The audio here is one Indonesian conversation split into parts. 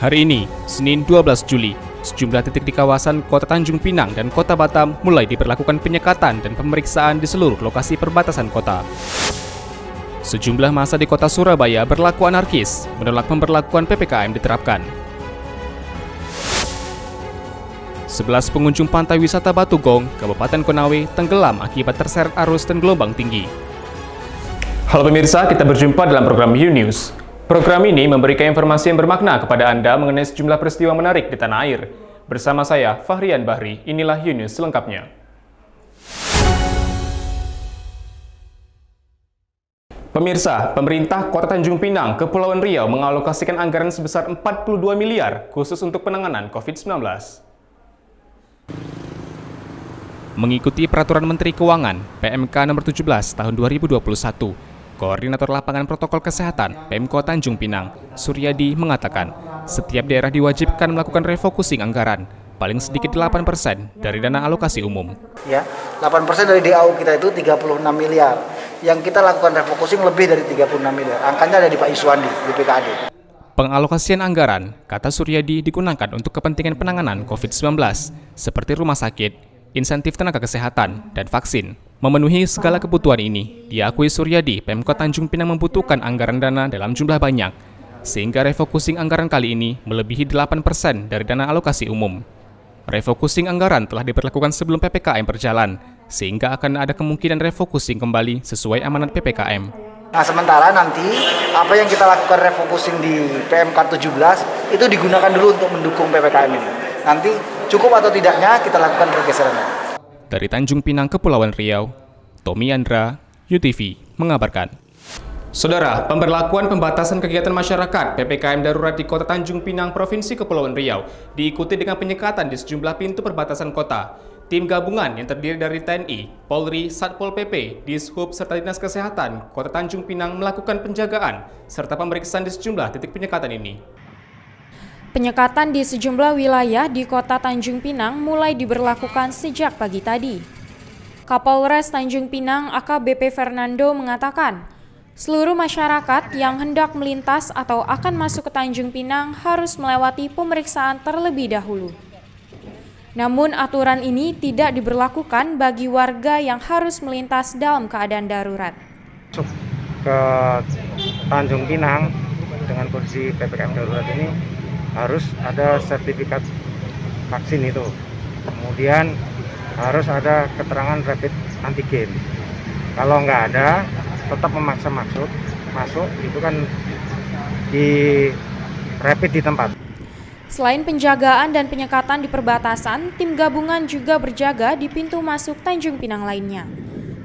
Hari ini, Senin 12 Juli, sejumlah titik di kawasan Kota Tanjung Pinang dan Kota Batam mulai diberlakukan penyekatan dan pemeriksaan di seluruh lokasi perbatasan kota. Sejumlah massa di kota Surabaya berlaku anarkis, menolak pemberlakuan PPKM diterapkan. 11 pengunjung pantai wisata Batugong, Kabupaten Konawe, tenggelam akibat terseret arus dan gelombang tinggi. Halo pemirsa, kita berjumpa dalam program U-News. Program ini memberikan informasi yang bermakna kepada Anda mengenai sejumlah peristiwa menarik di tanah air. Bersama saya, Fahrian Bahri, inilah U-News selengkapnya. Pemirsa, pemerintah Kota Tanjung Pinang, Kepulauan Riau mengalokasikan anggaran sebesar 42 miliar khusus untuk penanganan COVID-19. Mengikuti Peraturan Menteri Keuangan PMK nomor 17 tahun 2021, Koordinator Lapangan Protokol Kesehatan Pemko Tanjung Pinang, Suryadi mengatakan, setiap daerah diwajibkan melakukan refocusing anggaran, paling sedikit 8% dari dana alokasi umum. Ya, 8% dari DAU kita itu 36 miliar. Yang kita lakukan refocusing lebih dari 36 miliar. Angkanya ada di Pak Iswandi, di PKAD. Pengalokasian anggaran, kata Suryadi, digunakan untuk kepentingan penanganan COVID-19, seperti rumah sakit, insentif tenaga kesehatan, dan vaksin. Memenuhi segala kebutuhan ini, diakui Suryadi, Pemkot Tanjung Pinang membutuhkan anggaran dana dalam jumlah banyak, sehingga refocusing anggaran kali ini melebihi 8% dari dana alokasi umum. Refocusing anggaran telah diberlakukan sebelum PPKM berjalan, sehingga akan ada kemungkinan refocusing kembali sesuai amanat PPKM. Nah, sementara nanti apa yang kita lakukan refocusing di PMK 17 itu digunakan dulu untuk mendukung PPKM ini. Nanti cukup atau tidaknya kita lakukan pergeseran. Dari Tanjung Pinang, Kepulauan Riau, Tommy Andra, UTV, mengabarkan. Saudara, pemberlakuan pembatasan kegiatan masyarakat PPKM darurat di Kota Tanjung Pinang, Provinsi Kepulauan Riau, diikuti dengan penyekatan di sejumlah pintu perbatasan kota. Tim gabungan yang terdiri dari TNI, Polri, Satpol PP, Dishub, serta Dinas Kesehatan Kota Tanjung Pinang melakukan penjagaan serta pemeriksaan di sejumlah titik penyekatan ini. Penyekatan di sejumlah wilayah di Kota Tanjung Pinang mulai diberlakukan sejak pagi tadi. Kapolres Tanjung Pinang AKBP Fernando mengatakan, seluruh masyarakat yang hendak melintas atau akan masuk ke Tanjung Pinang harus melewati pemeriksaan terlebih dahulu. Namun aturan ini tidak diberlakukan bagi warga yang harus melintas dalam keadaan darurat. Ke Tanjung Pinang dengan kondisi PPKM darurat ini harus ada sertifikat vaksin itu, kemudian harus ada keterangan rapid antigen. Kalau nggak ada, tetap memaksa masuk itu kan di rapid di tempat. Selain penjagaan dan penyekatan di perbatasan, tim gabungan juga berjaga di pintu masuk Tanjung Pinang lainnya,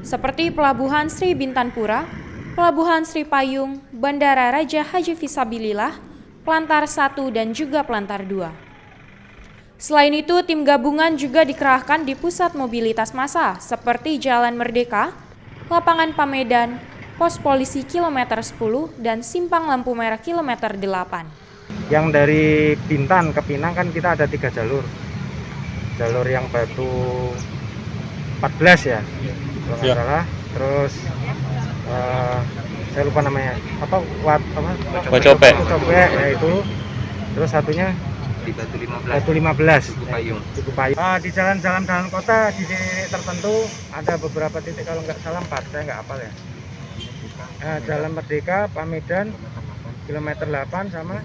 seperti Pelabuhan Sri Bintanpura, Pelabuhan Sri Payung, Bandara Raja Haji Fisabilillah, Pelantar 1 dan juga Pelantar 2. Selain itu, tim gabungan juga dikerahkan di pusat mobilitas massa seperti Jalan Merdeka, Lapangan Pamedan, Pos Polisi Kilometer 10, dan Simpang Lampu Merah Kilometer 8. Yang dari Bintan ke Pinang kan kita ada 3 jalur. Jalur yang Batu 14 ya, kalau nggak salah. Terus saya lupa namanya Wacope ya itu. Terus satunya di Batu 15 Tugu Payung. Di jalan-jalan dalam kota di titik tertentu ada beberapa titik, kalau nggak salah 4, saya nggak hafal ya. Jalan Merdeka, Pamedan, kilometer 8 sama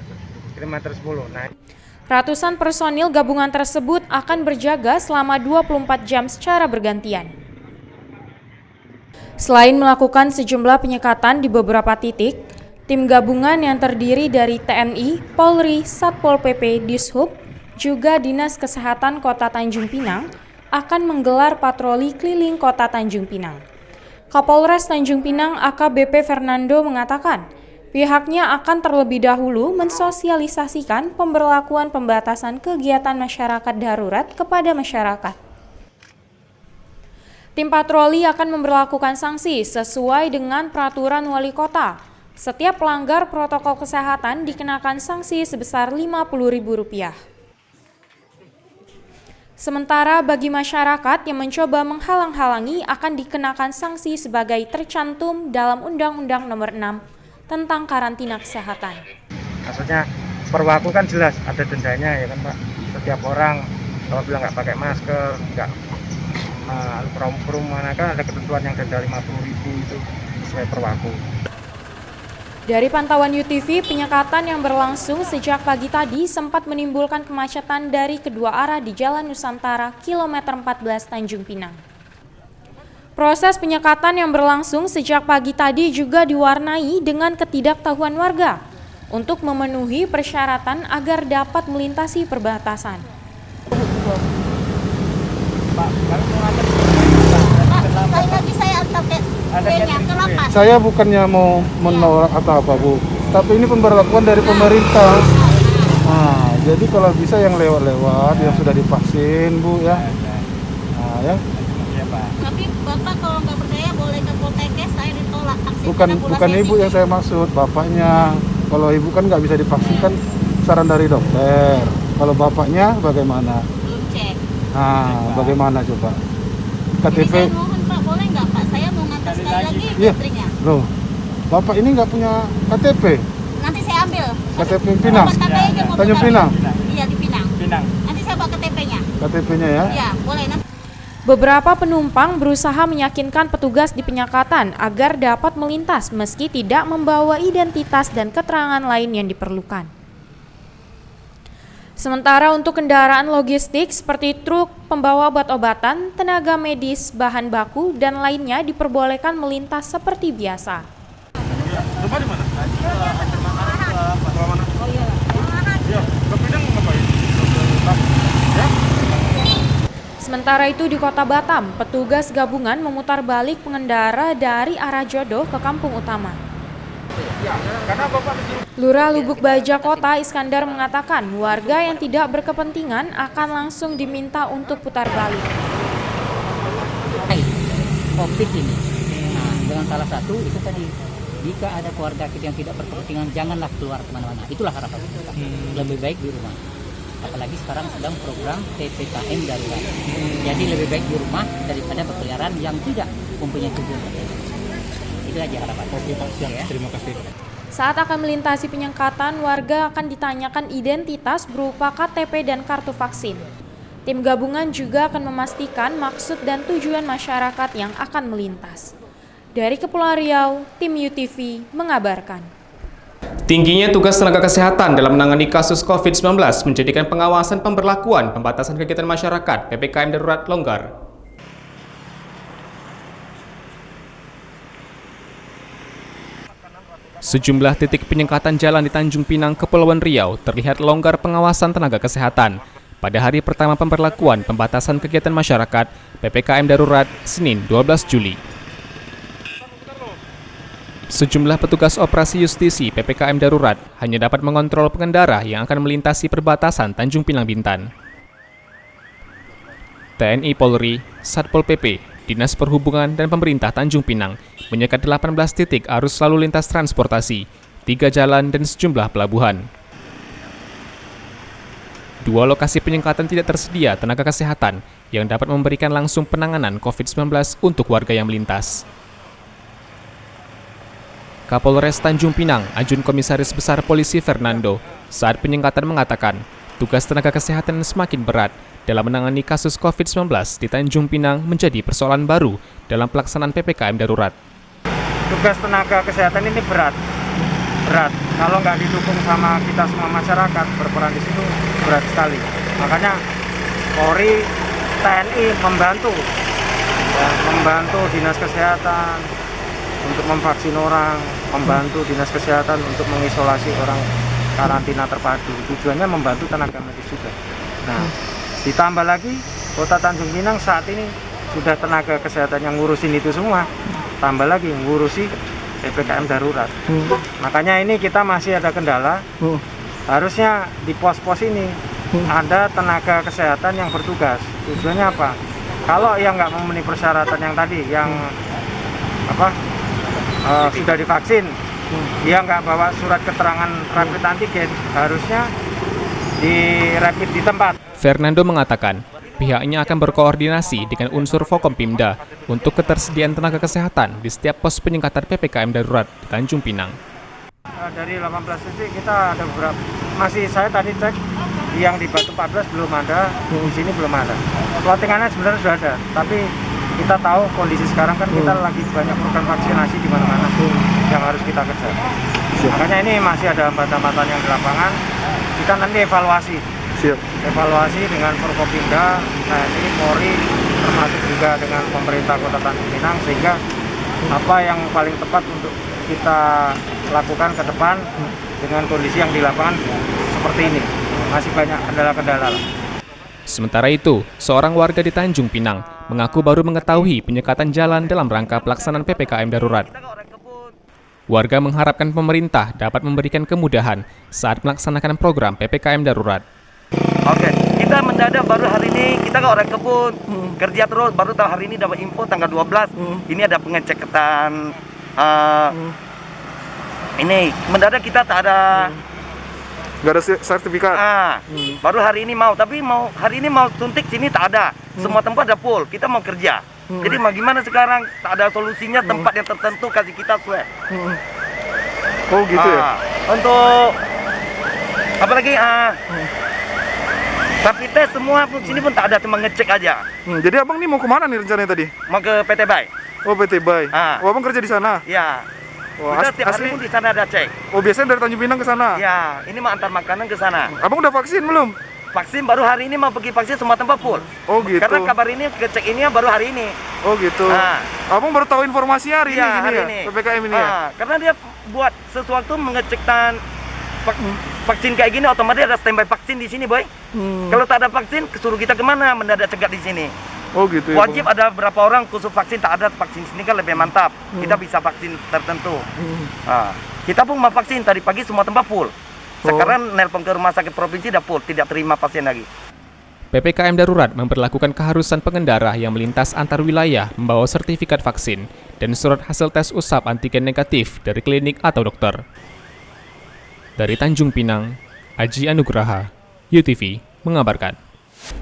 kilometer 10. Ratusan personil gabungan tersebut akan berjaga selama 24 jam secara bergantian. Selain melakukan sejumlah penyekatan di beberapa titik, tim gabungan yang terdiri dari TNI, Polri, Satpol PP, Dishub, juga Dinas Kesehatan Kota Tanjung Pinang akan menggelar patroli keliling Kota Tanjung Pinang. Kapolres Tanjung Pinang AKBP Fernando mengatakan, pihaknya akan terlebih dahulu mensosialisasikan pemberlakuan pembatasan kegiatan masyarakat darurat kepada masyarakat. Tim patroli akan memberlakukan sanksi sesuai dengan peraturan wali kota. Setiap pelanggar protokol kesehatan dikenakan sanksi sebesar Rp50.000. Sementara bagi masyarakat yang mencoba menghalang-halangi akan dikenakan sanksi sebagai tercantum dalam Undang-Undang Nomor 6 tentang karantina kesehatan. Maksudnya Perwaku kan jelas ada dendanya ya kan Pak. Setiap orang kalau bilang nggak pakai masker, nggak perumahan kan ada ketentuan yang denda 50.000 itu sesuai Perwaku. Dari pantauan UTV, penyekatan yang berlangsung sejak pagi tadi sempat menimbulkan kemacetan dari kedua arah di Jalan Nusantara, kilometer 14 Tanjung Pinang. Proses penyekatan yang berlangsung sejak pagi tadi juga diwarnai dengan ketidaktahuan warga untuk memenuhi persyaratan agar dapat melintasi perbatasan. Lagi saya antar ke lapas. Saya bukannya mau menolak atau apa Bu, tapi ini pemberlakuan dari pemerintah. Nah, jadi kalau bisa yang lewat-lewat, yang sudah divaksin Bu ya. Nah, ya. Tapi Bapak kalau nggak percaya boleh ke Poltekkes, saya ditolak vaksin. Bukan Ibu yang saya maksud, Bapaknya. Kalau Ibu kan nggak bisa divaksin kan saran dari dokter. Kalau Bapaknya bagaimana? Belum cek. Nah, bagaimana coba? Jadi KTP. saya mohon Pak, boleh nggak Pak? Saya mau ngantar sekali lagi Iya. cateringnya. Loh, Bapak ini nggak punya KTP? Nanti saya ambil. KTP Pinang? Bapak KTP aja mau Tanjung tukar. Pinang? Iya di Pinang. Nanti saya bawa KTP-nya. KTP-nya ya? Iya, boleh nanti. Beberapa penumpang berusaha meyakinkan petugas di penyekatan agar dapat melintas meski tidak membawa identitas dan keterangan lain yang diperlukan. Sementara untuk kendaraan logistik seperti truk, pembawa obat-obatan, tenaga medis, bahan baku, dan lainnya diperbolehkan melintas seperti biasa. Sementara itu di Kota Batam, petugas gabungan memutar balik pengendara dari arah Jodoh ke kampung utama. Lurah Lubuk Baja Kota Iskandar mengatakan warga yang tidak berkepentingan akan langsung diminta untuk putar balik. COVID ini, nah dengan salah satu itu tadi, jika ada keluarga kita yang tidak berkepentingan janganlah keluar kemana-mana. Itulah harapan kita. Lebih baik di rumah. Apalagi sekarang sedang program PPKM darurat. Jadi lebih baik di rumah daripada berkeliaran yang tidak mempunyai tujuan. Itu aja harapan. Oke Pak, siap. Ya. Terima kasih. Saat akan melintasi penyekatan, warga akan ditanyakan identitas berupa KTP dan kartu vaksin. Tim gabungan juga akan memastikan maksud dan tujuan masyarakat yang akan melintas. Dari Kepulauan Riau, tim UTV mengabarkan. Tingginya tugas tenaga kesehatan dalam menangani kasus COVID-19 menjadikan pengawasan pemberlakuan pembatasan kegiatan masyarakat PPKM darurat longgar. Sejumlah titik penyekatan jalan di Tanjung Pinang, Kepulauan Riau terlihat longgar pengawasan tenaga kesehatan. Pada hari pertama pemberlakuan pembatasan kegiatan masyarakat PPKM darurat Senin 12 Juli. Sejumlah petugas operasi justisi PPKM darurat hanya dapat mengontrol pengendara yang akan melintasi perbatasan Tanjung Pinang Bintan. TNI Polri, Satpol PP, Dinas Perhubungan dan pemerintah Tanjung Pinang menyekat 18 titik arus lalu lintas transportasi, 3 jalan dan sejumlah pelabuhan. 2 lokasi penyekatan tidak tersedia tenaga kesehatan yang dapat memberikan langsung penanganan COVID-19 untuk warga yang melintas. Kapolres Tanjung Pinang, Ajun Komisaris Besar Polisi Fernando, saat penyekatan mengatakan, tugas tenaga kesehatan semakin berat dalam menangani kasus COVID-19 di Tanjung Pinang menjadi persoalan baru dalam pelaksanaan PPKM darurat. Tugas tenaga kesehatan ini berat. Kalau nggak didukung sama kita semua masyarakat berperan di situ berat sekali. Makanya Polri, TNI membantu dinas kesehatan untuk memvaksin orang, membantu dinas kesehatan untuk mengisolasi orang karantina terpadu. Tujuannya membantu tenaga medis juga. Nah, ditambah lagi Kota Tanjung Pinang saat ini sudah tenaga kesehatan yang ngurusin itu semua, tambah lagi ngurusi PPKM darurat. Makanya ini kita masih ada kendala. Harusnya di pos-pos ini ada tenaga kesehatan yang bertugas. Tujuannya apa? Kalau yang nggak memenuhi persyaratan yang tadi, yang sudah divaksin, dia nggak bawa surat keterangan rapid antigen, harusnya di rapid di tempat. Fernando mengatakan, pihaknya akan berkoordinasi dengan unsur Forkompimda untuk ketersediaan tenaga kesehatan di setiap pos penyekatan PPKM darurat di Tanjung Pinang. Dari 18 titik kita ada beberapa masih saya tadi cek yang di Batu 14 belum ada, di sini belum ada. Plottingannya sebenarnya sudah ada, tapi kita tahu kondisi sekarang kan kita lagi banyak program vaksinasi di mana-mana yang harus kita kejar. Makanya ini masih ada hambatan-hambatan yang di lapangan. Kita nanti evaluasi. Evaluasi dengan Forkopimda, ini Polri, termasuk juga dengan pemerintah Kota Tanjung Pinang, sehingga apa yang paling tepat untuk kita lakukan ke depan dengan kondisi yang di lapangan seperti ini. Masih banyak kendala-kendala. Sementara itu, seorang warga di Tanjung Pinang mengaku baru mengetahui penyekatan jalan dalam rangka pelaksanaan PPKM darurat. Warga mengharapkan pemerintah dapat memberikan kemudahan saat melaksanakan program PPKM darurat. Oke, kita mendadak baru hari ini, kita ke orang kebun, kerja terus, baru tahu hari ini dapat info tanggal 12, ini ada pengecekan, ini mendadak kita tak ada, Nggak ada sertifikat. baru hari ini mau, tapi hari ini mau suntik sini tak ada, semua tempat ada full, kita mau kerja, jadi mau gimana sekarang, tak ada solusinya, tempat yang tertentu kasih kita swab. Oh gitu ya? Untuk, apalagi, rapid test semua pun sini pun tak ada, cuma ngecek aja. Jadi abang nih mau kemana nih rencananya tadi? Mau ke PT Bay. Oh PT Bay. Oh abang kerja di sana? Ya. Oh, Kita tiap hari pun di sana ada cek. Oh biasanya dari Tanjung Pinang ke sana? Ya, ini mau antar makanan ke sana. Abang udah vaksin belum? Vaksin baru hari ini mau pergi vaksin semua tempat full. Oh gitu. Karena kabar ini ngecek ini baru hari ini. Oh gitu. Abang baru tahu informasinya hari ini hari ya? ini. PPKM ini ya? Karena dia buat sesuatu mengecekkan vaksin kayak gini, otomatis ada standby vaksin di sini, boy. Kalau tak ada vaksin, kesuruh kita kemana mendadak cegat di sini. Oh gitu ya. Wajib ada berapa orang khusus vaksin, tak ada vaksin sini kan lebih mantap. Kita bisa vaksin tertentu. Kita pun mau vaksin tadi pagi semua tempat full. Sekarang nelpon ke rumah sakit provinsi dah full, tidak terima pasien lagi. PPKM darurat memberlakukan keharusan pengendara yang melintas antar wilayah membawa sertifikat vaksin dan surat hasil tes usap antigen negatif dari klinik atau dokter. Dari Tanjung Pinang, Aji Anugraha, UTV mengabarkan.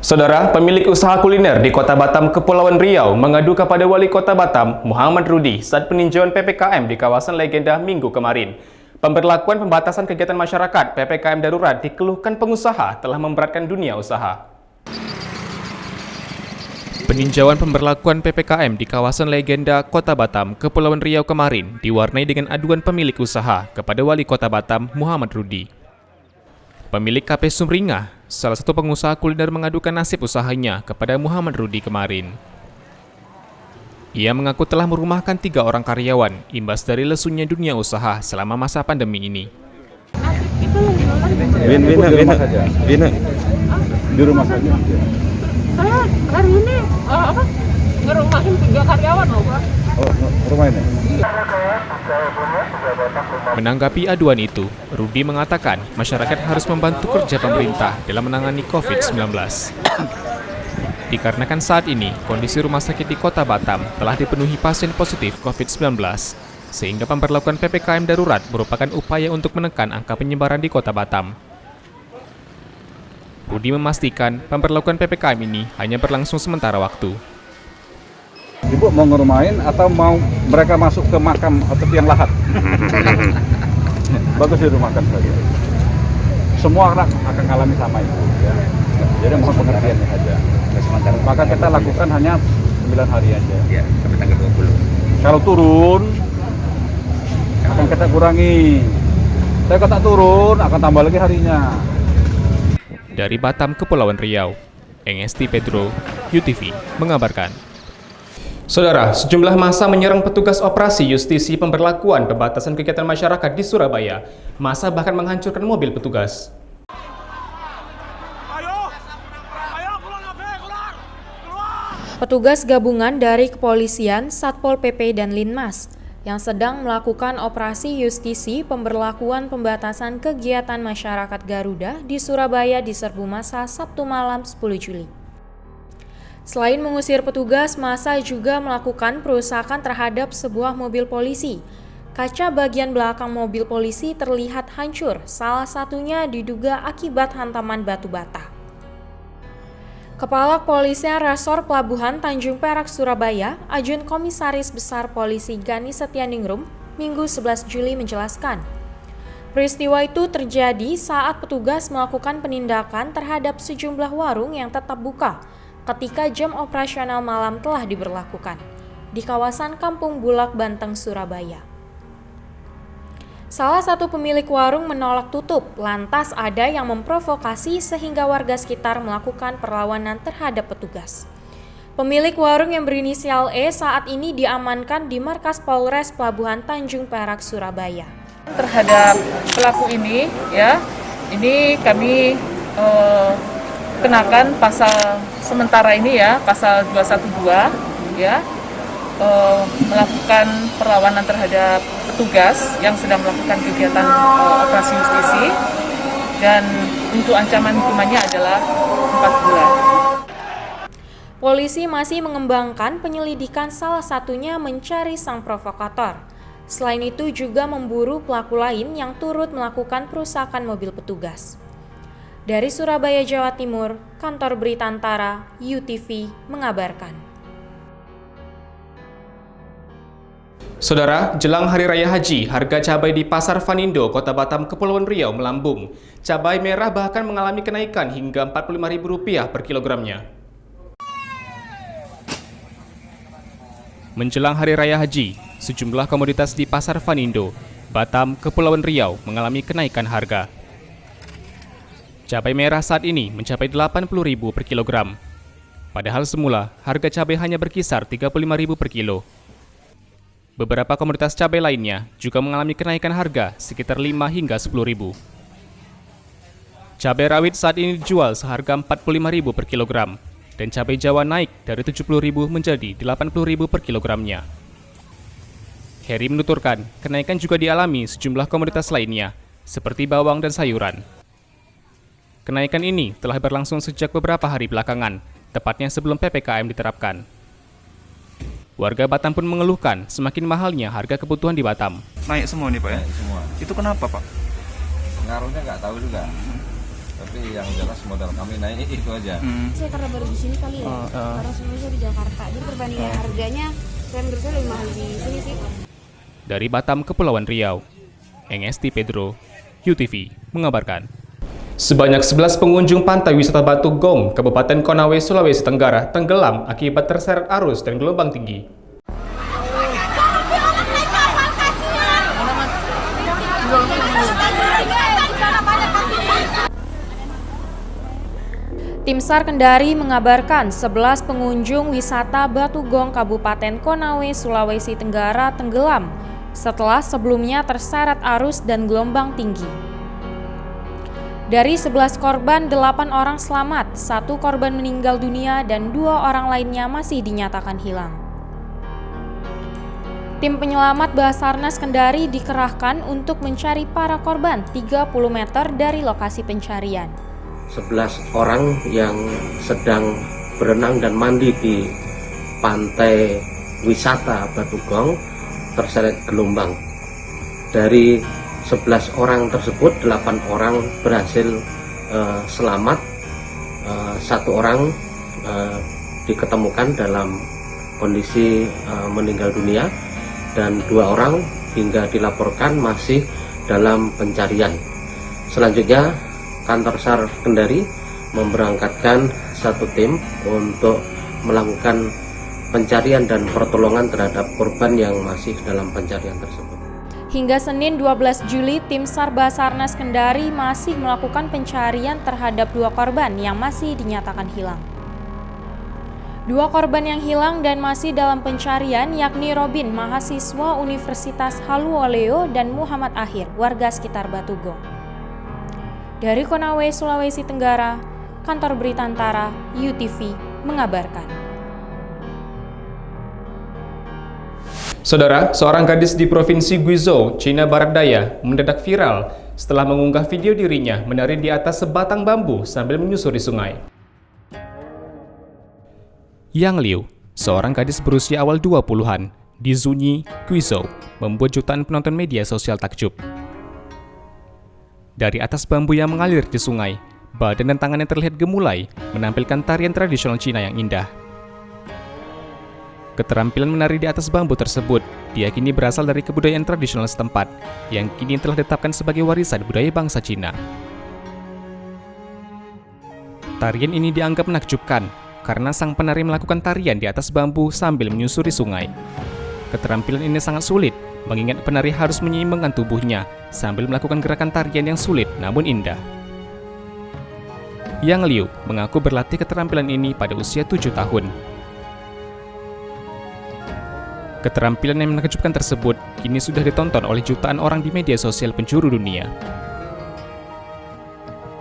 Saudara, pemilik usaha kuliner di Kota Batam, Kepulauan Riau mengadu kepada Wali Kota Batam, Muhammad Rudi, saat peninjauan PPKM di kawasan Legenda Minggu kemarin. Pemberlakuan pembatasan kegiatan masyarakat PPKM darurat dikeluhkan pengusaha telah memberatkan dunia usaha. Peninjauan pemberlakuan PPKM di kawasan Legenda Kota Batam, Kepulauan Riau kemarin diwarnai dengan aduan pemilik usaha kepada Wali Kota Batam, Muhammad Rudi. Pemilik KP Sumringah, salah satu pengusaha kuliner, mengadukan nasib usahanya kepada Muhammad Rudi kemarin. Ia mengaku telah merumahkan 3 orang karyawan imbas dari lesunya dunia usaha selama masa pandemi ini. Bina. Di rumah saja. Saya hari ini ngerumahin 3 karyawan loh, Pak. Oh, rumah ini. Menanggapi aduan itu, Rudi mengatakan masyarakat harus membantu kerja pemerintah dalam menangani COVID-19. Dikarenakan saat ini kondisi rumah sakit di Kota Batam telah dipenuhi pasien positif COVID-19, sehingga pemberlakuan PPKM darurat merupakan upaya untuk menekan angka penyebaran di Kota Batam. Rudi memastikan pemberlakuan PPKM ini hanya berlangsung sementara waktu. Ibu mau ngerumahin atau mau mereka masuk ke makam atau tiang lahat? Bagus dirumahkan saja. Semua orang akan alami sama itu. Ya. Jadi mohon pengertiannya saja. Maka kita lakukan hanya 9 hari aja. Ya, sampai tanggal 20. Kalau turun, akan kita kurangi. Tapi kalau tak turun, akan tambah lagi harinya. Dari Batam, Kepulauan Riau, Engesti Pedro, UTV mengabarkan. Saudara, sejumlah massa menyerang petugas operasi justisi pemberlakuan pembatasan kegiatan masyarakat di Surabaya. Massa bahkan menghancurkan mobil petugas. Petugas gabungan dari kepolisian, Satpol PP dan Linmas yang sedang melakukan operasi justisi pemberlakuan pembatasan kegiatan masyarakat Garuda di Surabaya diserbu massa Sabtu malam 10 Juli. Selain mengusir petugas, massa juga melakukan perusakan terhadap sebuah mobil polisi. Kaca bagian belakang mobil polisi terlihat hancur, salah satunya diduga akibat hantaman batu bata. Kepala Kepolisian Resor Pelabuhan Tanjung Perak Surabaya, Ajun Komisaris Besar Polisi Gani Setianingrum, Minggu 11 Juli menjelaskan, Peristiwa itu terjadi saat petugas melakukan penindakan terhadap sejumlah warung yang tetap buka ketika jam operasional malam telah diberlakukan di kawasan Kampung Bulak, Banteng, Surabaya. Salah satu pemilik warung menolak tutup, lantas ada yang memprovokasi sehingga warga sekitar melakukan perlawanan terhadap petugas. Pemilik warung yang berinisial E saat ini diamankan di markas Polres Pelabuhan Tanjung Perak, Surabaya. Terhadap pelaku ini, ya, ini kami kenakan pasal sementara ini ya, pasal 212, ya. Melakukan perlawanan terhadap petugas yang sedang melakukan kegiatan operasi justisi, dan untuk ancaman hukumannya adalah 4 bulan. Polisi masih mengembangkan penyelidikan, salah satunya mencari sang provokator. Selain itu juga memburu pelaku lain yang turut melakukan perusakan mobil petugas. Dari Surabaya, Jawa Timur, Kantor Berita Antara, UTV mengabarkan. Saudara, jelang Hari Raya Haji, harga cabai di Pasar Vanindo, Kota Batam, Kepulauan Riau melambung. Cabai merah bahkan mengalami kenaikan hingga Rp45.000 per kilogramnya. Menjelang Hari Raya Haji, sejumlah komoditas di Pasar Vanindo, Batam, Kepulauan Riau mengalami kenaikan harga. Cabai merah saat ini mencapai Rp80.000 per kilogram. Padahal semula, harga cabai hanya berkisar Rp35.000 per kilo. Beberapa komoditas cabai lainnya juga mengalami kenaikan harga sekitar 5 hingga 10.000. Cabai rawit saat ini dijual seharga Rp45.000 per kilogram, dan cabai Jawa naik dari Rp70.000 menjadi Rp80.000 per kilogramnya. Heri menuturkan, kenaikan juga dialami sejumlah komoditas lainnya, seperti bawang dan sayuran. Kenaikan ini telah berlangsung sejak beberapa hari belakangan, tepatnya sebelum PPKM diterapkan. Warga Batam pun mengeluhkan semakin mahalnya harga kebutuhan di Batam. Naik semua nih Pak ya? Naik semua. Itu kenapa Pak? Ngaruhnya nggak tahu juga. Tapi yang jelas modal kami naik itu aja. Saya karena baru di sini kali ya. Karena sebelumnya di Jakarta. Jadi perbandingan harganya saya menurut saya lebih mahal di sini sih. Dari Batam, Kepulauan Riau, Engesti Pedro, UTV mengabarkan. Sebanyak 11 pengunjung pantai wisata Batu Gong, Kabupaten Konawe, Sulawesi Tenggara, tenggelam akibat terseret arus dan gelombang tinggi. Tim SAR Kendari mengabarkan 11 pengunjung wisata Batu Gong, Kabupaten Konawe, Sulawesi Tenggara tenggelam setelah sebelumnya terseret arus dan gelombang tinggi. Dari 11 korban, 8 orang selamat, 1 korban meninggal dunia, dan 2 orang lainnya masih dinyatakan hilang. Tim penyelamat Basarnas Kendari dikerahkan untuk mencari para korban 30 meter dari lokasi pencarian. 11 orang yang sedang berenang dan mandi di pantai wisata Batu Gong terseret gelombang. Dari 11 orang tersebut, 8 orang berhasil selamat, 1 orang diketemukan dalam kondisi meninggal dunia, dan 2 orang hingga dilaporkan masih dalam pencarian. Selanjutnya, Kantor SAR Kendari memberangkatkan 1 tim untuk melakukan pencarian dan pertolongan terhadap korban yang masih dalam pencarian tersebut. Hingga Senin 12 Juli, tim SAR Basarnas Kendari masih melakukan pencarian terhadap 2 korban yang masih dinyatakan hilang. 2 korban yang hilang dan masih dalam pencarian yakni Robin, mahasiswa Universitas Haluoleo, dan Muhammad Akhir, warga sekitar Batu Gong. Dari Konawe, Sulawesi Tenggara, Kantor Berita Antara, UTV mengabarkan. Saudara, seorang gadis di Provinsi Guizhou, Cina Barat Daya, mendadak viral setelah mengunggah video dirinya menari di atas sebatang bambu sambil menyusuri sungai. Yang Liu, seorang gadis berusia awal 20-an, di Zunyi, Guizhou, membuat jutaan penonton media sosial takjub. Dari atas bambu yang mengalir di sungai, badan dan tangannya terlihat gemulai, menampilkan tarian tradisional Cina yang indah. Keterampilan menari di atas bambu tersebut diyakini berasal dari kebudayaan tradisional setempat yang kini telah ditetapkan sebagai warisan budaya bangsa Cina. Tarian ini dianggap menakjubkan karena sang penari melakukan tarian di atas bambu sambil menyusuri sungai. Keterampilan ini sangat sulit, mengingat penari harus menyeimbangkan tubuhnya sambil melakukan gerakan tarian yang sulit namun indah. Yang Liu mengaku berlatih keterampilan ini pada usia 7 tahun. Keterampilan yang menakjubkan tersebut kini sudah ditonton oleh jutaan orang di media sosial penjuru dunia.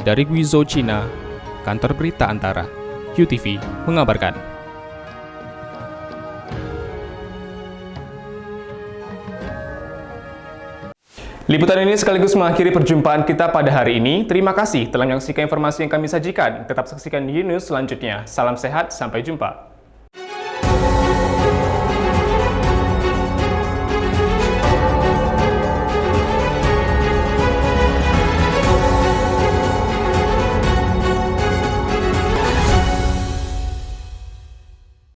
Dari Guizhou, China, Kantor Berita Antara, UTV mengabarkan. Liputan ini sekaligus mengakhiri perjumpaan kita pada hari ini. Terima kasih telah menyaksikan informasi yang kami sajikan. Tetap saksikan News selanjutnya. Salam sehat, sampai jumpa.